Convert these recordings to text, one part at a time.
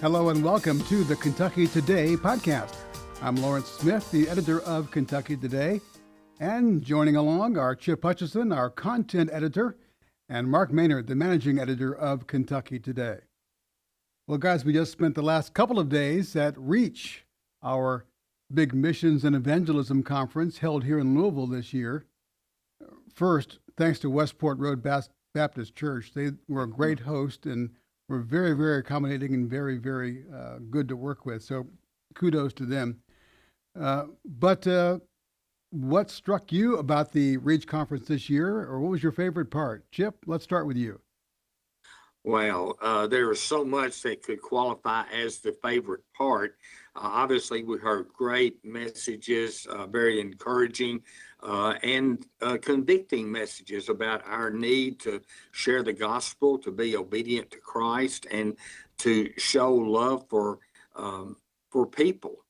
Hello and welcome to the Kentucky Today podcast. I'm Lawrence Smith, the editor of Kentucky Today, and joining along are Chip Hutchison, our content editor, and Mark Maynard, the managing editor of Kentucky Today. Well, guys, we just spent the last couple of days at REACH, our big missions and evangelism conference held here in Louisville this year. First, thanks to Westport Road Baptist Church. They were a great host and were very, very accommodating and very, very good to work with. So kudos to them. But what struck you about the REACH conference this year, or what was your favorite part? Chip, let's start with you. Well, there was so much that could qualify as the favorite part. Obviously, we heard great messages, very encouraging and convicting messages about our need to share the gospel, to be obedient to Christ, and to show love for people.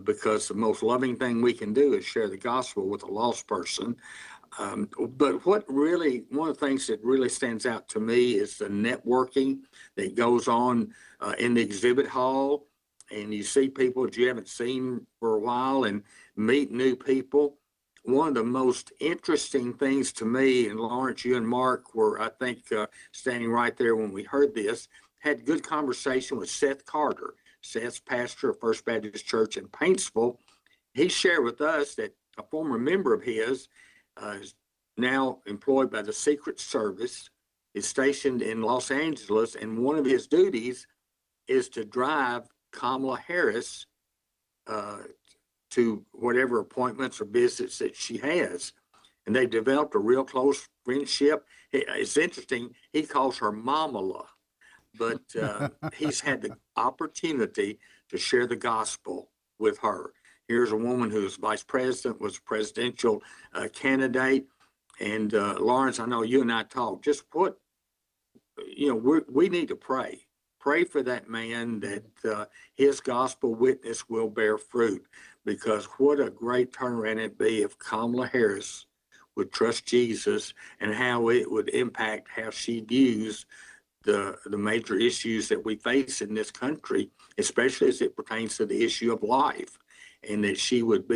Because the most loving thing we can do is share the gospel with a lost person. But one of the things that really stands out to me is the networking that goes on in the exhibit hall. And you see people that you haven't seen for a while and meet new people. One of the most interesting things to me, and Lawrence, you and Mark were, I think, standing right there when we heard this, had good conversation with Seth Carter. Seth's pastor of First Baptist Church in Paintsville. He shared with us that a former member of his is now employed by the Secret Service, is stationed in Los Angeles, and one of his duties is to drive Kamala Harris to whatever appointments or visits that she has. And they've developed a real close friendship. It's interesting, he calls her Mamala, but he's had the opportunity to share the gospel with her. Here's a woman who's vice president, was a presidential candidate. And Lawrence, I know you and I talked, just we need to pray. Pray for that man that his gospel witness will bear fruit, because what a great turnaround it'd be if Kamala Harris would trust Jesus and how it would impact how she views the major issues that we face in this country, especially as it pertains to the issue of life, and that she would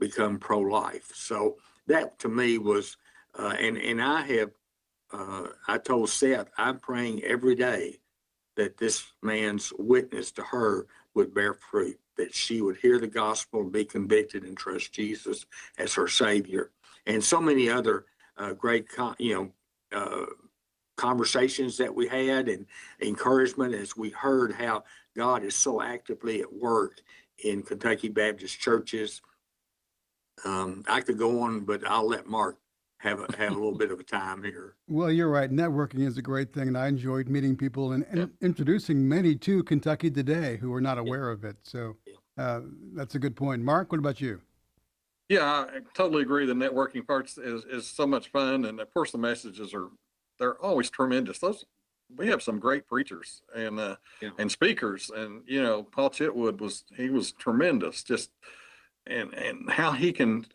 become pro-life. So that to me was, and I told Seth, I'm praying every day that this man's witness to her would bear fruit, that she would hear the gospel and be convicted and trust Jesus as her Savior. And so many other great, conversations that we had, and encouragement as we heard how God is so actively at work in Kentucky Baptist churches. I could go on, but I'll let Mark have a little bit of a time here. Well, you're right. Networking is a great thing, and I enjoyed meeting people and introducing many to Kentucky Today who were not aware of it. So that's a good point. Mark, what about you? Yeah, I totally agree. The networking parts is so much fun, and of course the messages they're always tremendous. We have some great preachers and speakers, and Paul Chitwood was tremendous. Just and how he can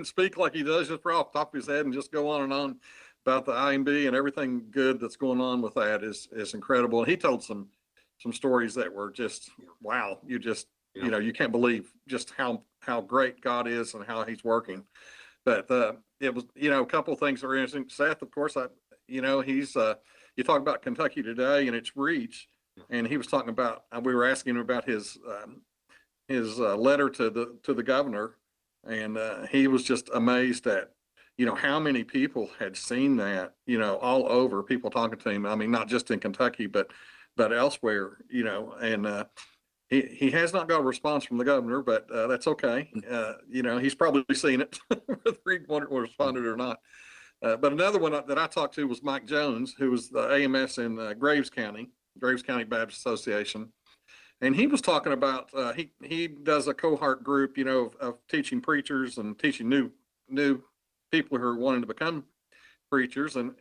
speak like he does, just right off the top of his head, and just go on and on about the IMB and everything good that's going on with that is incredible. And he told some stories that were just wow. You just you can't believe just how great God is and how He's working. But it was a couple of things that were interesting. Seth, of course, he's you talk about Kentucky Today and its reach, and he was talking about, we were asking him about his letter to the governor, and he was just amazed at how many people had seen that, all over, people talking to him. I mean, not just in Kentucky, but elsewhere, and he has not got a response from the governor, but that's okay. He's probably seen it, whether he responded or not. But another one that I talked to was Mike Jones, who was the AMS in Graves County Baptist Association. And he was talking about, he does a cohort group, of teaching preachers and teaching new people who are wanting to become preachers. And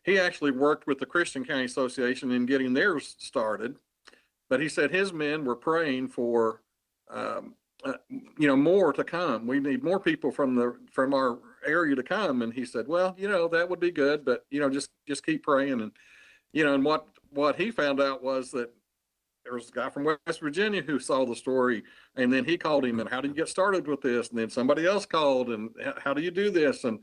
he actually worked with the Christian County Association in getting theirs started. But he said his men were praying for, more to come. We need more people from our area to come. And he said, well, that would be good, but just keep praying. And and what he found out was that there was a guy from West Virginia who saw the story, and then he called him, and how do you get started with this? And then somebody else called, and how do you do this? And,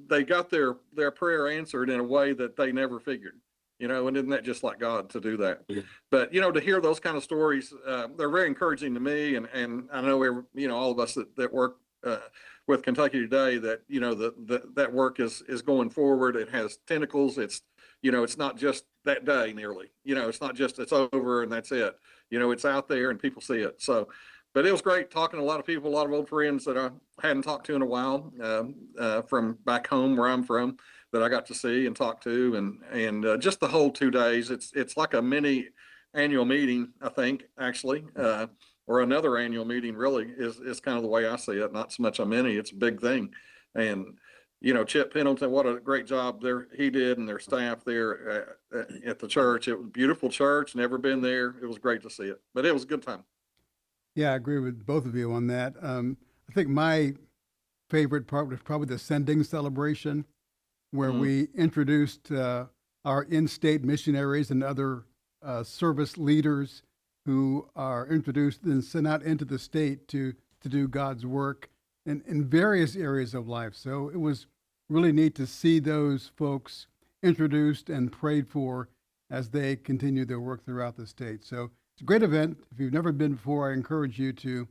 they got their prayer answered in a way that they never figured, and isn't that just like God to do that? Yeah. But, to hear those kind of stories, they're very encouraging to me. And I know, all of us that work with Kentucky Today, that, that work is going forward. It has tentacles. It's not just that day nearly, it's not just it's over and that's it. It's out there and people see it. So, but it was great talking to a lot of people, a lot of old friends that I hadn't talked to in a while, from back home where I'm from, that I got to see and talk to, and just the whole 2 days. It's like a mini annual meeting, I think, actually, or another annual meeting really is kind of the way I see it. Not so much a mini, it's a big thing. And Chip Pendleton, what a great job there he did, and their staff there at the church. It was a beautiful church. Never been there. It was great to see it, but it was a good time. Yeah, I agree with both of you on that. I think my favorite part was probably the sending celebration, where we introduced our in-state missionaries and other service leaders who are introduced and sent out into the state to do God's work in various areas of life. So it was really neat to see those folks introduced and prayed for as they continue their work throughout the state. So it's a great event. If you've never been before, I encourage you to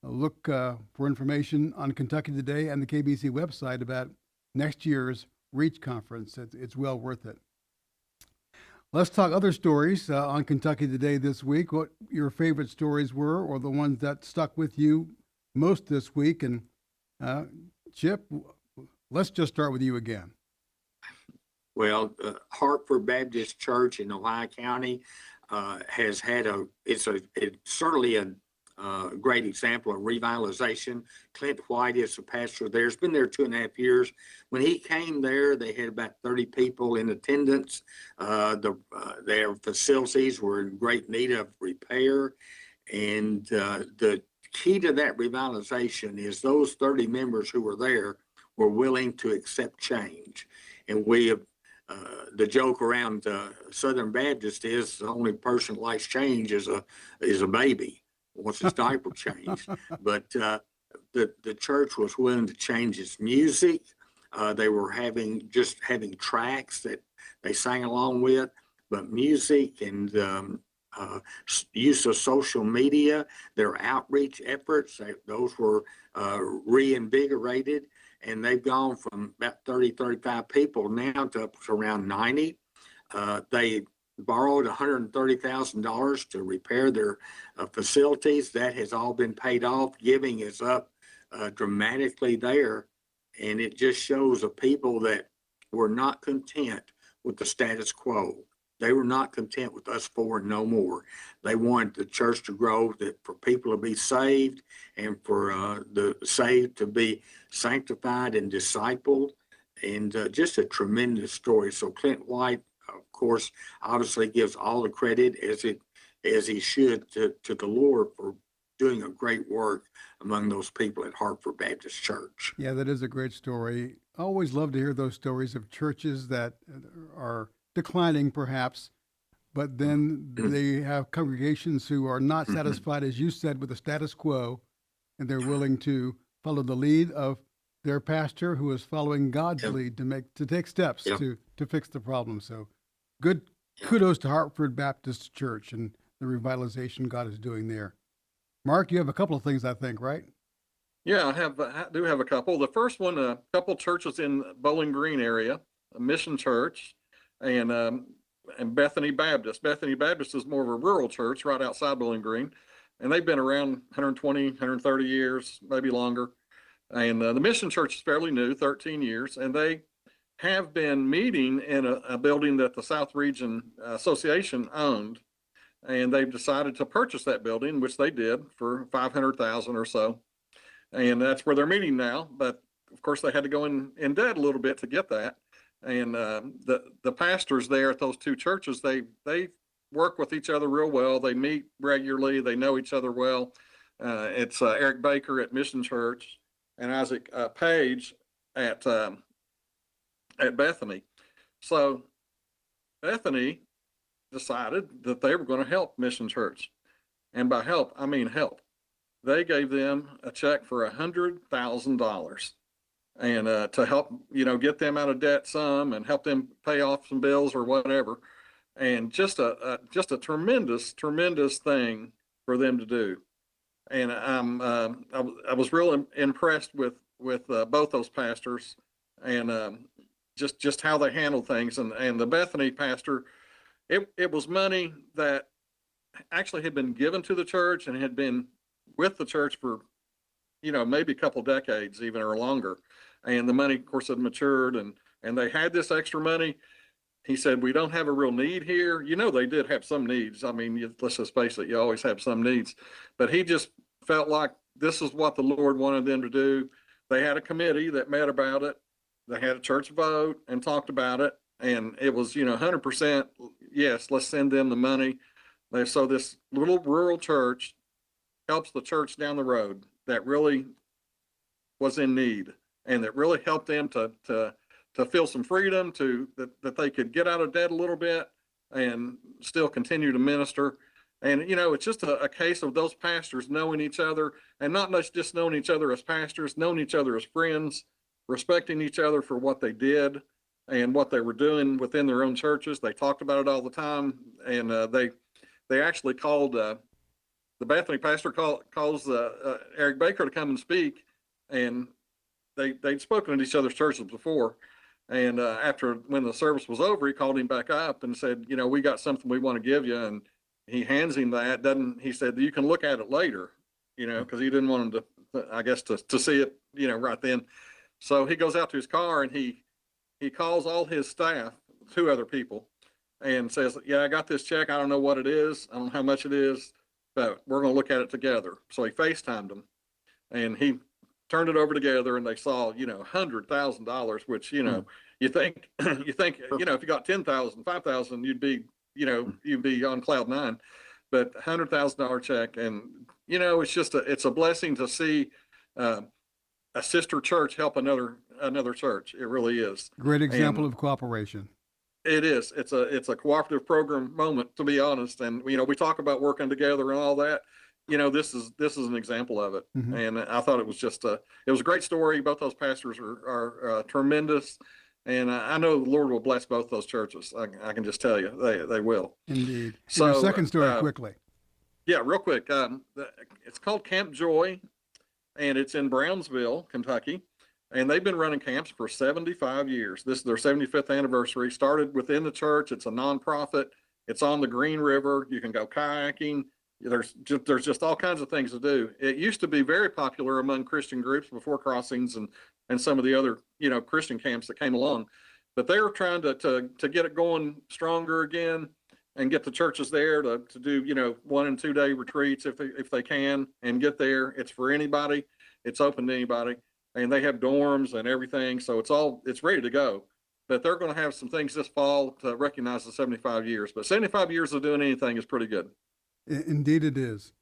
look for information on Kentucky Today and the KBC website about next year's REACH conference. It's well worth it. Let's talk other stories on Kentucky Today this week. What your favorite stories were, or the ones that stuck with you most this week. And Chip, let's just start with you again. Well, Hartford Baptist Church in Ohio County has had it's certainly a great example of revitalization. Clint White is the pastor there. He's been there 2.5 years. When he came there, they had about 30 people in attendance. Their facilities were in great need of repair. And the key to that revitalization is those 30 members who were there were willing to accept change. And we have, the joke around Southern Baptist is the only person that likes change is a baby once his diaper changed. But the church was willing to change its music. They were having tracks that they sang along with, but music and use of social media, their outreach efforts, those were reinvigorated, and they've gone from about 35 people now to up to around 90. They borrowed $130,000 to repair their facilities. That has all been paid off. Giving is up dramatically there, and it just shows the people that were not content with the status quo. They were not content with us four and no more. They wanted the church to grow, that for people to be saved and for the saved to be sanctified and discipled, and just a tremendous story. So Clint White, of course, obviously gives all the credit as he should to the Lord for doing a great work among those people at Hartford Baptist Church. Yeah, that is a great story. I always love to hear those stories of churches that are declining perhaps, but then they have congregations who are not satisfied, as you said, with the status quo, and they're willing to follow the lead of their pastor, who is following God's lead to take steps to fix the problem. So good kudos to Hartford Baptist Church and the revitalization God is doing there. Mark, you have a couple of things, I think, right? Yeah, I do have a couple. The first one, a couple churches in Bowling Green area, a mission church, and Bethany Baptist. Bethany Baptist is more of a rural church right outside Bowling Green, and they've been around 120, 130 years, maybe longer. And the mission church is fairly new, 13 years, and they have been meeting in a building that the South Region Association owned, and they've decided to purchase that building, which they did for $500,000 or so, and that's where they're meeting now. But of course, they had to go in debt a little bit to get that. And the pastors there at those two churches, they work with each other real well. They meet regularly. They know each other well. It's Eric Baker at Mission Church and Isaac Page at Bethany. So Bethany decided that they were going to help Mission Church. And by help, I mean help. They gave them a check for $100,000 and to help, get them out of debt some and help them pay off some bills or whatever. And just a tremendous, tremendous thing for them to do. And I was real impressed with both those pastors and just how they handled things. And the Bethany pastor, it was money that actually had been given to the church and had been with the church for, maybe a couple decades even or longer. And the money, of course, had matured and they had this extra money. He said, we don't have a real need here. They did have some needs. I mean, let's just face it, you always have some needs. But he just felt like this is what the Lord wanted them to do. They had a committee that met about it. They had a church vote and talked about it. And it was, 100%, yes, let's send them the money. So this little rural church helps the church down the road that really was in need and that really helped them to feel some freedom, that they could get out of debt a little bit and still continue to minister. And, it's just a case of those pastors knowing each other and not just knowing each other as pastors, knowing each other as friends, respecting each other for what they did and what they were doing within their own churches. They talked about it all the time. And they actually called, the Bethany pastor calls Eric Baker to come and speak. And they'd spoken at each other's churches before. And when the service was over, he called him back up and said, we got something we want to give you. And he hands him that. He said, you can look at it later, because he didn't want him to see it, right then. So he goes out to his car and he calls all his staff, 2 other people, and says, yeah, I got this check. I don't know what it is. I don't know how much it is, but we're going to look at it together. So he FaceTimed them and he turned it over together and they saw, $100,000, which, you think, if you got 10,000, 5,000, you'd be on cloud 9, but $100,000 check. And, it's a blessing to see a sister church help another church. It really is. Great example of cooperation. It is. It's a cooperative program moment, to be honest. And, we talk about working together and all that. This is an example of it. Mm-hmm. And I thought it was it was a great story. Both those pastors are tremendous. And I know the Lord will bless both those churches. I can just tell you, they will. Indeed. So your second story quickly. Yeah, real quick. It's called Camp Joy, and it's in Brownsville, Kentucky. And they've been running camps for 75 years. This is their 75th anniversary. Started within the church. It's a nonprofit. It's on the Green River. You can go kayaking. There's just all kinds of things to do. It used to be very popular among Christian groups before Crossings and some of the other, Christian camps that came along. But they're trying to get it going stronger again and get the churches there to do, 1 and 2 day retreats if they can and get there. It's for anybody. It's open to anybody. And they have dorms and everything. So it's ready to go. But they're going to have some things this fall to recognize the 75 years. But 75 years of doing anything is pretty good. Indeed it is.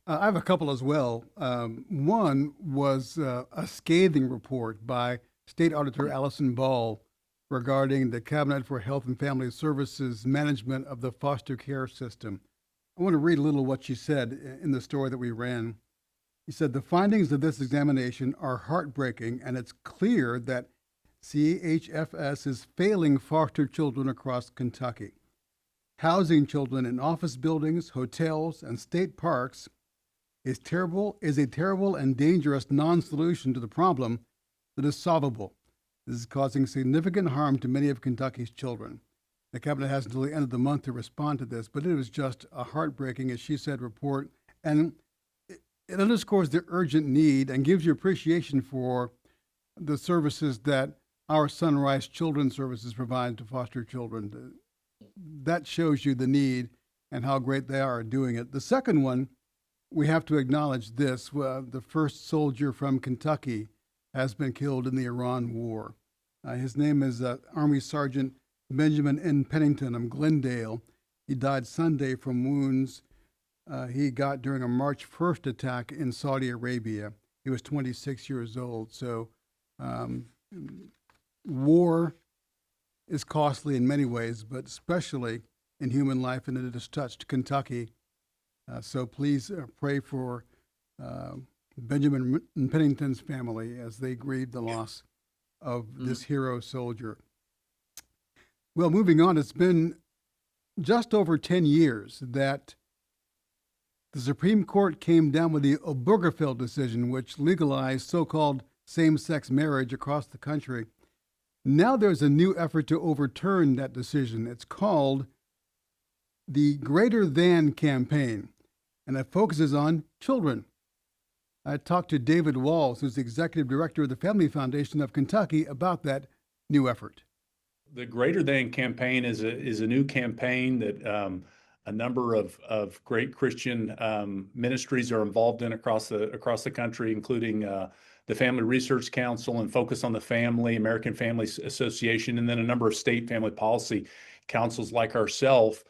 I have a couple as well. One was a scathing report by State Auditor Allison Ball regarding the Cabinet for Health and Family Services management of the foster care system. I want to read a little what she said in the story that we ran. He said, the findings of this examination are heartbreaking, and it's clear that CHFS is failing foster children across Kentucky. Housing children in office buildings, hotels, and state parks is a terrible and dangerous non-solution to the problem that is solvable. This is causing significant harm to many of Kentucky's children. The cabinet has until the end of the month to respond to this, but it was just a heartbreaking, as she said, report, and it underscores the urgent need and gives you appreciation for the services that our Sunrise Children's Services provide to foster children. That shows you the need and how great they are at doing it. The second one, we have to acknowledge this. The first soldier from Kentucky has been killed in the Iran war. His name is Army Sergeant Benjamin N. Pennington of Glendale. He died Sunday from wounds he got during a March 1st attack in Saudi Arabia. He was 26 years old. So war is costly in many ways, but especially in human life, and it has touched Kentucky. So please pray for Benjamin Pennington's family as they grieve the loss of this hero soldier. Well, moving on, it's been just over 10 years that the Supreme Court came down with the Obergefell decision, which legalized so-called same-sex marriage across the country. Now there's a new effort to overturn that decision. It's called the Greater Than Campaign, and it focuses on children. I talked to David Walls, who's the executive director of the Family Foundation of Kentucky, about that new effort. The Greater Than Campaign is a new campaign that a number of great Christian ministries are involved in across the country, including the Family Research Council and Focus on the Family, American Family Association, and then a number of state family policy councils like ourselves.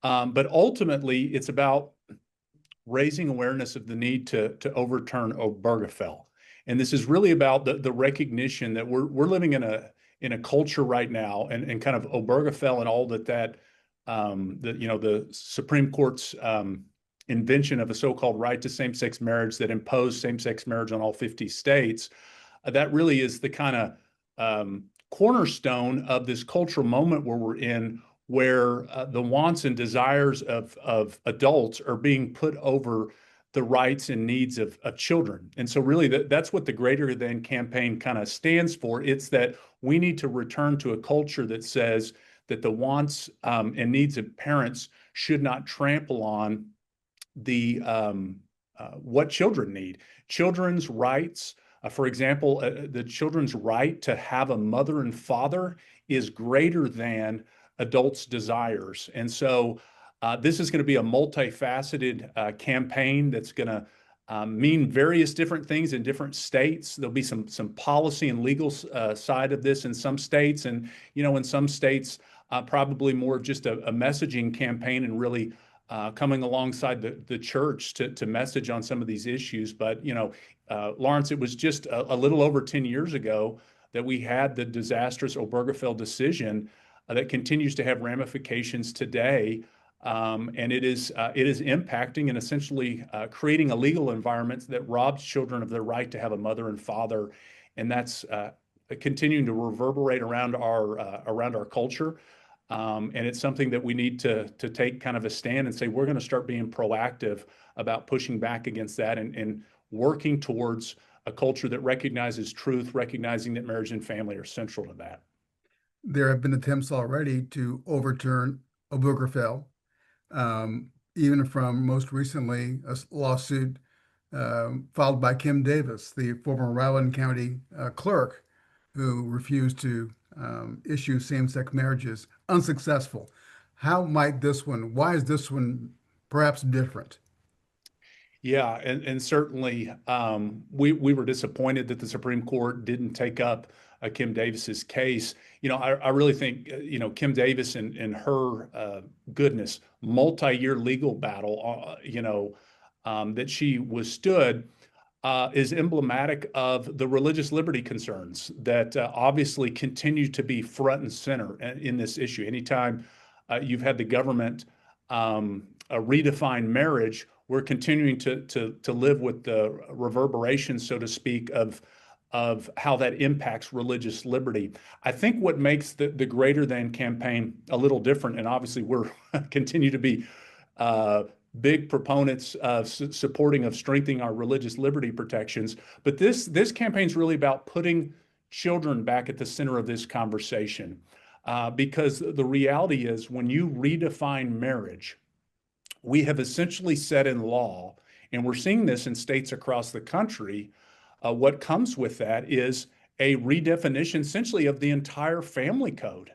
But ultimately, it's about raising awareness of the need to overturn Obergefell. And this is really about the recognition that we're living in a culture right now, and kind of Obergefell and all that the Supreme Court's invention of a so-called right to same-sex marriage that imposed same-sex marriage on all 50 states. That really is the kind of cornerstone of this cultural moment where we're in, where the wants and desires of adults are being put over the rights and needs of children. And so really that's what the Greater Than campaign kind of stands for. It's that we need to return to a culture that says that the wants and needs of parents should not trample on the what children need. Children's rights, for example, the children's right to have a mother and father is greater than adults' desires. And so this is going to be a multifaceted campaign that's going to mean various different things in different states. There'll be some policy and legal side of this in some states, and in some states probably more of just a messaging campaign and really coming alongside the church to message on some of these issues. But Lawrence, it was just a little over 10 years ago that we had the disastrous Obergefell decision that continues to have ramifications today. And it is impacting and essentially creating a legal environment that robs children of their right to have a mother and father, and that's continuing to reverberate around our culture. And it's something that we need to take kind of a stand and say we're going to start being proactive about pushing back against that and working towards a culture that recognizes truth, recognizing that marriage and family are central to that. There have been attempts already to overturn Obergefell. Even from most recently a lawsuit filed by Kim Davis, the former Rowland County clerk, who refused to issue same-sex marriages, unsuccessful. Why is this one perhaps different? Yeah, and certainly we were disappointed that the Supreme Court didn't take up Kim Davis's case. I really think Kim Davis and her goodness, multi-year legal battle that she withstood is emblematic of the religious liberty concerns that obviously continue to be front and center in this issue. Anytime you've had the government redefine marriage, we're continuing to live with the reverberations, so to speak, of how that impacts religious liberty. I think what makes the Greater Than campaign a little different, and obviously we're continue to be big proponents of supporting of strengthening our religious liberty protections, but this campaign is really about putting children back at the center of this conversation, because the reality is when you redefine marriage, we have essentially set in law, and we're seeing this in states across the country. What comes with that is a redefinition essentially of the entire family code.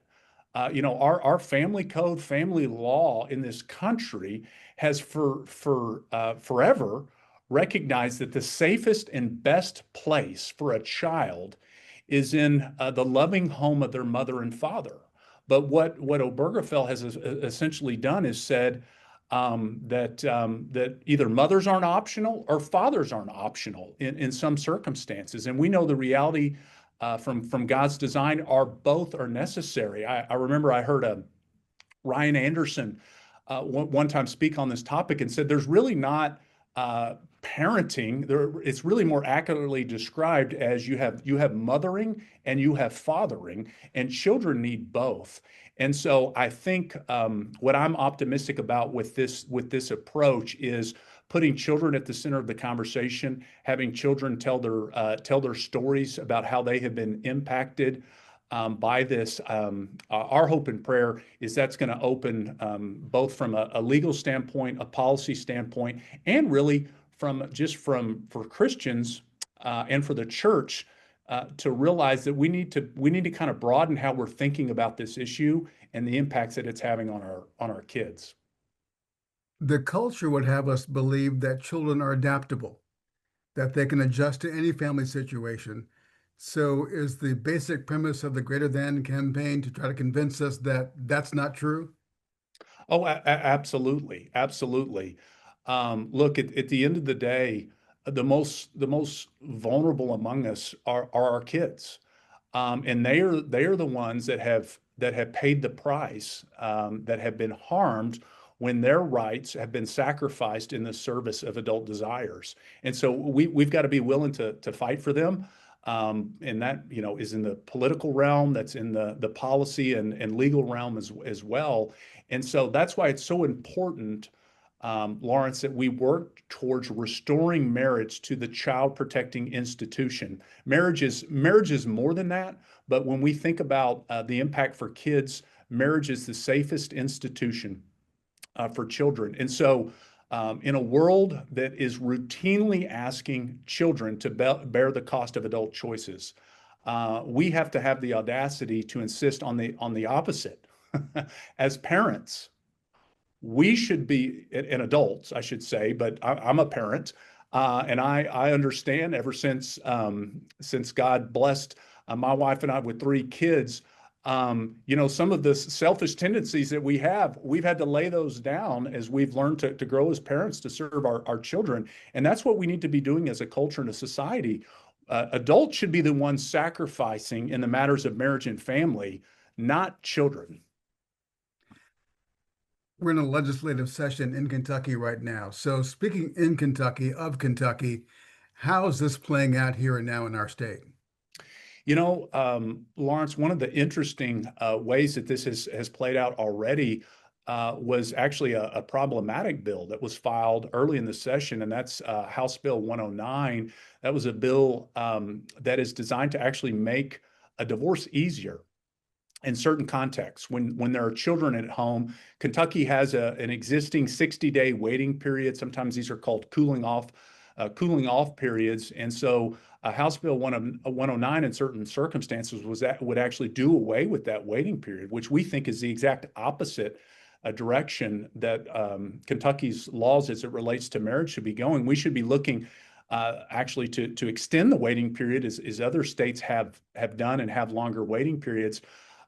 Our family code, family law in this country has forever recognized that the safest and best place for a child is in the loving home of their mother and father. But what Obergefell has essentially done is said that either mothers aren't optional or fathers aren't optional in some circumstances. And we know the reality from God's design are both are necessary. I remember I heard Ryan Anderson one time speak on this topic and said there's really not parenting. It's really more accurately described as you have mothering and you have fathering, and children need both. And so I think what I'm optimistic about with this approach is putting children at the center of the conversation, having children tell their stories about how they have been impacted by this. Our hope and prayer is that's going to open both from a legal standpoint, a policy standpoint, and really for Christians and for the church to realize that we need to kind of broaden how we're thinking about this issue and the impacts that it's having on our kids. The culture would have us believe that children are adaptable, that they can adjust to any family situation. So is the basic premise of the Greater Than campaign to try to convince us that that's not true? Oh, absolutely, absolutely. Look, at the end of the day, the most vulnerable among us are our kids, and they are the ones that have paid the price, that have been harmed when their rights have been sacrificed in the service of adult desires. And so we've got to be willing to fight for them. And that, is in the political realm, that's in the policy and legal realm as well. And so that's why it's so important, Lawrence, that we work towards restoring marriage to the child protecting institution. Marriage is more than that, but when we think about the impact for kids, marriage is the safest institution for children. And so, in a world that is routinely asking children to bear the cost of adult choices, we have to have the audacity to insist on the opposite. As parents, we should be, and adults, I should say, but I'm a parent, and I understand ever since God blessed my wife and I with 3 kids. Some of the selfish tendencies that we've had to lay those down as we've learned to grow as parents to serve our children. And that's what we need to be doing as a culture and a society. Adults should be the ones sacrificing in the matters of marriage and family, not children. We're in a legislative session in Kentucky right now. So speaking in Kentucky, of Kentucky, how is this playing out here and now in our state? Lawrence, one of the interesting ways that this has played out already was actually a problematic bill that was filed early in the session, and that's House Bill 109. That was a bill that is designed to actually make a divorce easier in certain contexts. When there are children at home, Kentucky has an existing 60-day waiting period. Sometimes these are called cooling off periods. And so House Bill 109 in certain circumstances would actually do away with that waiting period, which we think is the exact opposite direction that Kentucky's laws as it relates to marriage should be going. We should be looking actually to extend the waiting period as other states have done and have longer waiting periods.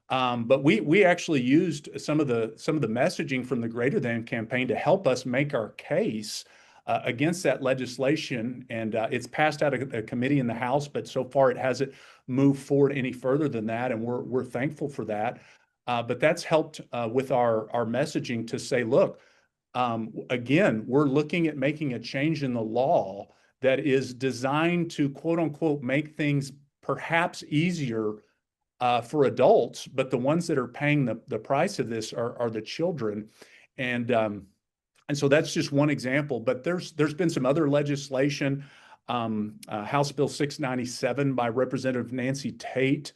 But we actually used some of the messaging from the Greater Than campaign to help us make our case against that legislation, and it's passed out of a committee in the House, but so far it hasn't moved forward any further than that, and we're thankful for that. But that's helped with our messaging to say, look, again, we're looking at making a change in the law that is designed to quote unquote make things perhaps easier for adults, but the ones that are paying the price of this are the children. And so that's just one example, but there's been some other legislation, House Bill 697 by Representative Nancy Tate,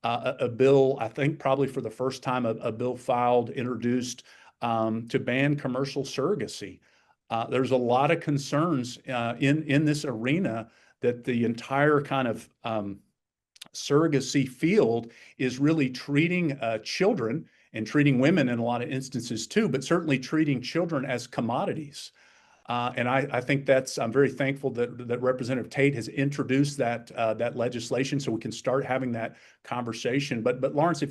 a bill, I think probably for the first time, a bill introduced to ban commercial surrogacy. There's a lot of concerns in this arena that the entire kind of surrogacy field is really treating children and treating women in a lot of instances too, but certainly treating children as commodities. And I think I'm very thankful that Representative Tate has introduced that legislation so we can start having that conversation. But Lawrence,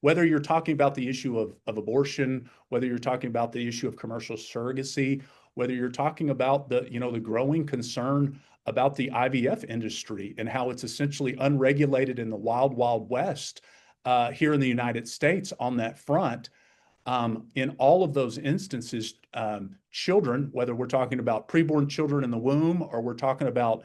whether you're talking about the issue of abortion, whether you're talking about the issue of commercial surrogacy, whether you're talking about the growing concern about the IVF industry and how it's essentially unregulated in the wild, wild west here in the United States on that front, In all of those instances, children, whether we're talking about preborn children in the womb or we're talking about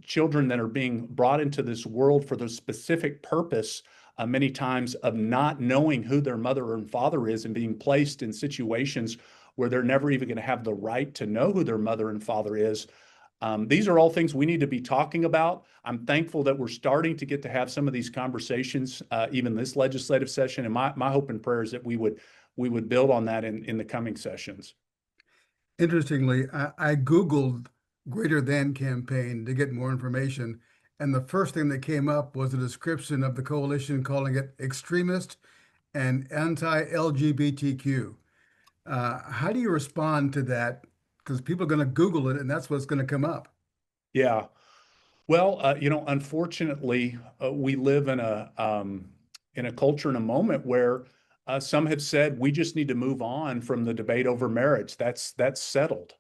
children that are being brought into this world for the specific purpose, many times of not knowing who their mother and father is and being placed in situations where they're never even going to have the right to know who their mother and father is. These are all things we need to be talking about. I'm thankful that we're starting to get to have some of these conversations, even this legislative session. And my hope and prayer is that we would build on that in the coming sessions. Interestingly, I Googled Greater Than campaign to get more information. And the first thing that came up was a description of the coalition calling it extremist and anti-LGBTQ. How do you respond to that? Because people are going to Google it and that's what's going to come up. Yeah. Well, unfortunately, we live in a culture, in a moment where some have said we just need to move on from the debate over marriage. That's settled.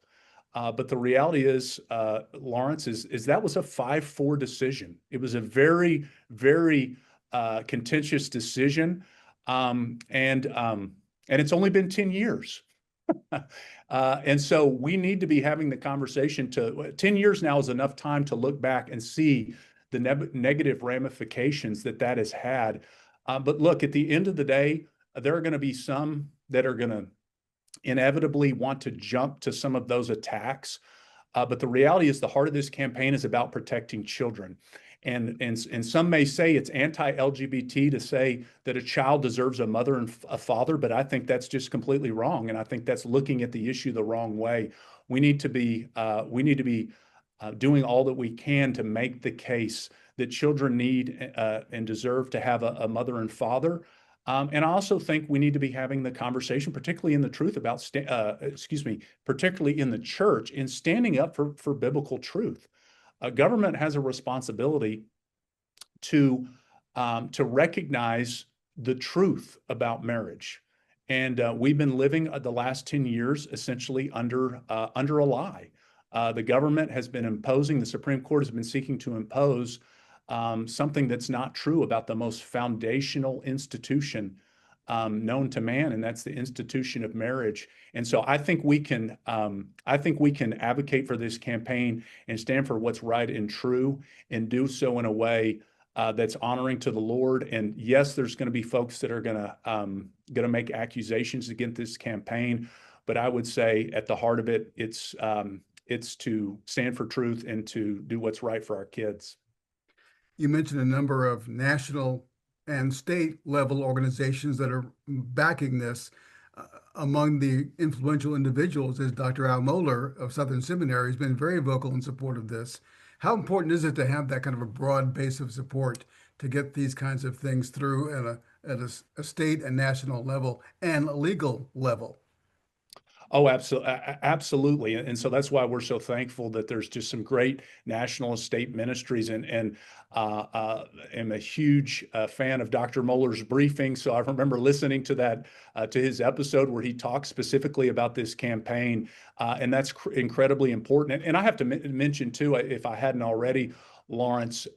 But the reality is, Lawrence, is that was a 5-4 decision. It was a very, very contentious decision, and it's only been 10 years. And so we need to be having the conversation. 10 years now is enough time to look back and see the negative ramifications that has had. But look, at the end of the day, there are going to be some that are going to inevitably want to jump to some of those attacks. But the reality is the heart of this campaign is about protecting children. And some may say it's anti-LGBT to say that a child deserves a mother and a father, but I think that's just completely wrong. And I think that's looking at the issue the wrong way. We need to be doing all that we can to make the case that children need and deserve to have a mother and father. And I also think we need to be having the conversation, particularly in the truth about, particularly in the church, in standing up for biblical truth. Government has a responsibility to recognize the truth about marriage, and we've been living the last 10 years essentially under a lie. The government has been imposing. The Supreme Court has been seeking to impose something that's not true about the most foundational institution known to man, and that's the institution of marriage. And so I think we can advocate for this campaign and stand for what's right and true, and do so in a way that's honoring to the Lord. And yes, there's going to be folks that are going to make accusations against this campaign, but I would say at the heart of it, it's to stand for truth and to do what's right for our kids. You mentioned a number of national and state level organizations that are backing this. Among the influential individuals is Dr. Al Mohler of Southern Seminary, has been very vocal in support of this. How important is it to have that kind of a broad base of support to get these kinds of things through at a state and national level and a legal level? Oh, absolutely. And so that's why we're so thankful that there's just some great national and state ministries. And am a huge fan of Dr. Mohler's briefing. So I remember listening to that, to his episode where he talks specifically about this campaign. And that's incredibly important. And I have to mention too, if I hadn't already, Lawrence,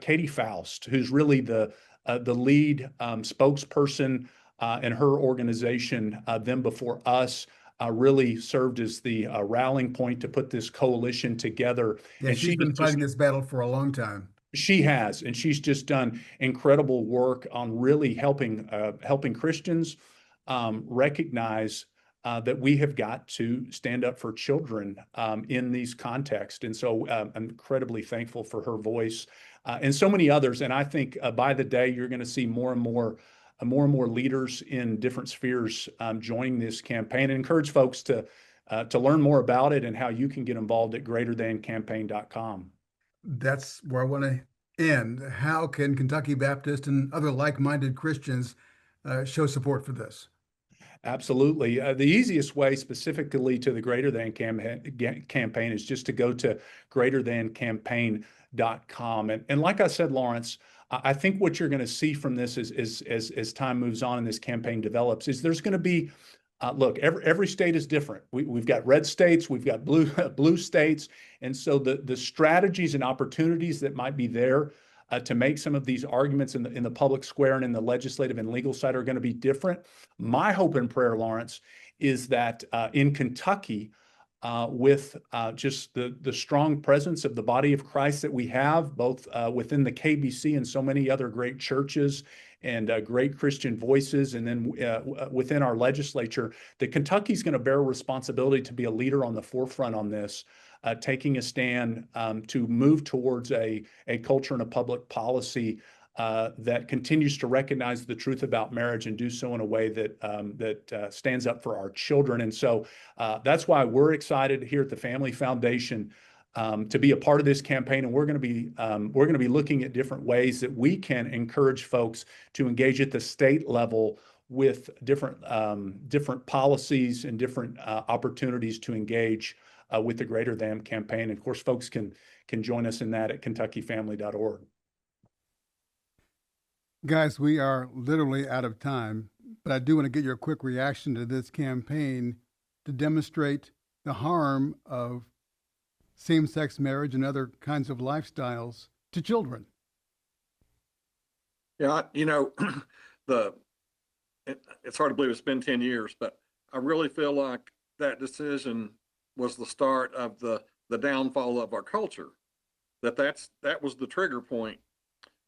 Katie Faust, who's really the lead spokesperson and her organization, Them Before Us, really served as the rallying point to put this coalition together. Yeah, and she's been fighting this battle for a long time. She has, and she's just done incredible work on really helping Christians recognize that we have got to stand up for children in these contexts. And so I'm incredibly thankful for her voice and so many others. And I think by the day, you're going to see more and more leaders in different spheres joining this campaign, and encourage folks to learn more about it and how you can get involved at greaterthancampaign.com. That's where I want to end. How can Kentucky Baptist and other like-minded Christians show support for this? Absolutely. The easiest way specifically to the Greater Than campaign is just to go to greaterthancampaign.com. And like I said, Lawrence, I think what you're going to see from this is as time moves on and this campaign develops, is there's going to be, look, every state is different. We've got red states, we've got blue states. And so the strategies and opportunities that might be there to make some of these arguments in the public square and in the legislative and legal side are going to be different. My hope and prayer, Lawrence, is that in Kentucky, with just the strong presence of the body of Christ that we have, both within the KBC and so many other great churches and great Christian voices, and then within our legislature, that Kentucky's going to bear a responsibility to be a leader on the forefront on this, taking a stand to move towards a culture and a public policy that continues to recognize the truth about marriage and do so in a way that stands up for our children. And so that's why we're excited here at the Family Foundation to be a part of this campaign. And we're going to be looking at different ways that we can encourage folks to engage at the state level with different policies and different opportunities to engage with the Greater Than campaign. And of course, folks can join us in that at KentuckyFamily.org. Guys, we are literally out of time, but I do want to get your quick reaction to this campaign to demonstrate the harm of same-sex marriage and other kinds of lifestyles to children. Yeah, it's hard to believe it's been 10 years, but I really feel like that decision was the start of the downfall of our culture. That was the trigger point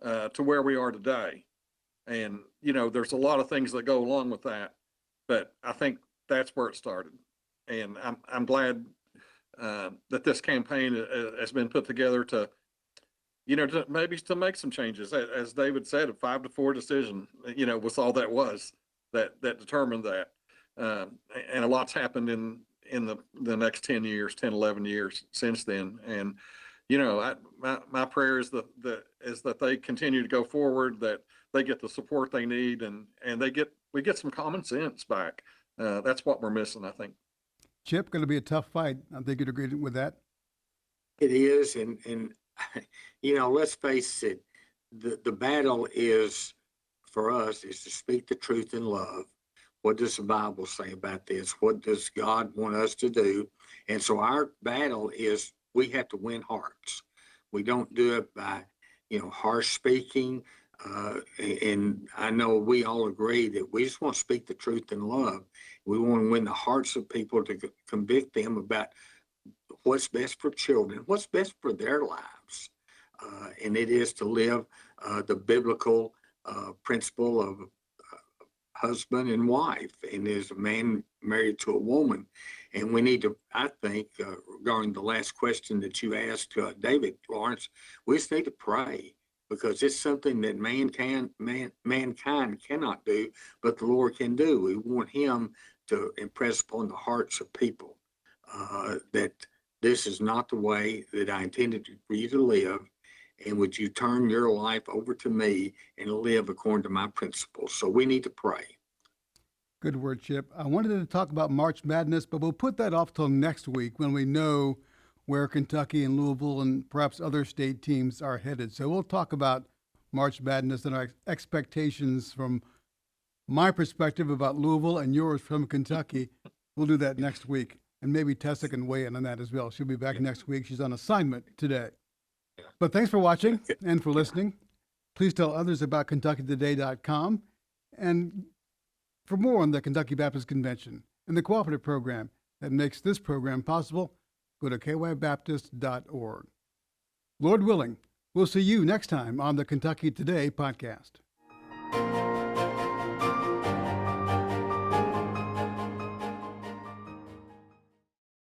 to where we are today. And, there's a lot of things that go along with that, but I think that's where it started. And I'm glad that this campaign has been put together to maybe to make some changes. As David said, a 5-4 decision, was all that was that determined that. And a lot's happened in the next 10 years, 10, 11 years since then. And, my prayer is that they continue to go forward, that they get the support they need, and we get some common sense back. That's what we're missing, I think. Chip, going to be a tough fight. I think you'd agree with that. It is, and let's face it, the battle is for us is to speak the truth in love. What does the Bible say about this? What does God want us to do? And so our battle is we have to win hearts. We don't do it by, harsh speaking. And I know we all agree that we just want to speak the truth in love. We want to win the hearts of people to convict them about what's best for children, what's best for their lives. And it is to live the biblical principle of husband and wife, and there's a man married to a woman. And we need to, I think, regarding the last question that you asked, David, Lawrence, we just need to pray, because it's something that mankind cannot do, but the Lord can do. We want him to impress upon the hearts of people that this is not the way that I intended for you to live. And would you turn your life over to me and live according to my principles? So we need to pray. Good word, Chip. I wanted to talk about March Madness, but we'll put that off till next week when we know where Kentucky and Louisville and perhaps other state teams are headed. So we'll talk about March Madness and our expectations from my perspective about Louisville and yours from Kentucky. We'll do that next week. And maybe Tessa can weigh in on that as well. She'll be back next week. She's on assignment today. But thanks for watching and for listening. Please tell others about KentuckyToday.com. And for more on the Kentucky Baptist Convention and the cooperative program that makes this program possible, go to kybaptist.org. Lord willing, we'll see you next time on the Kentucky Today podcast.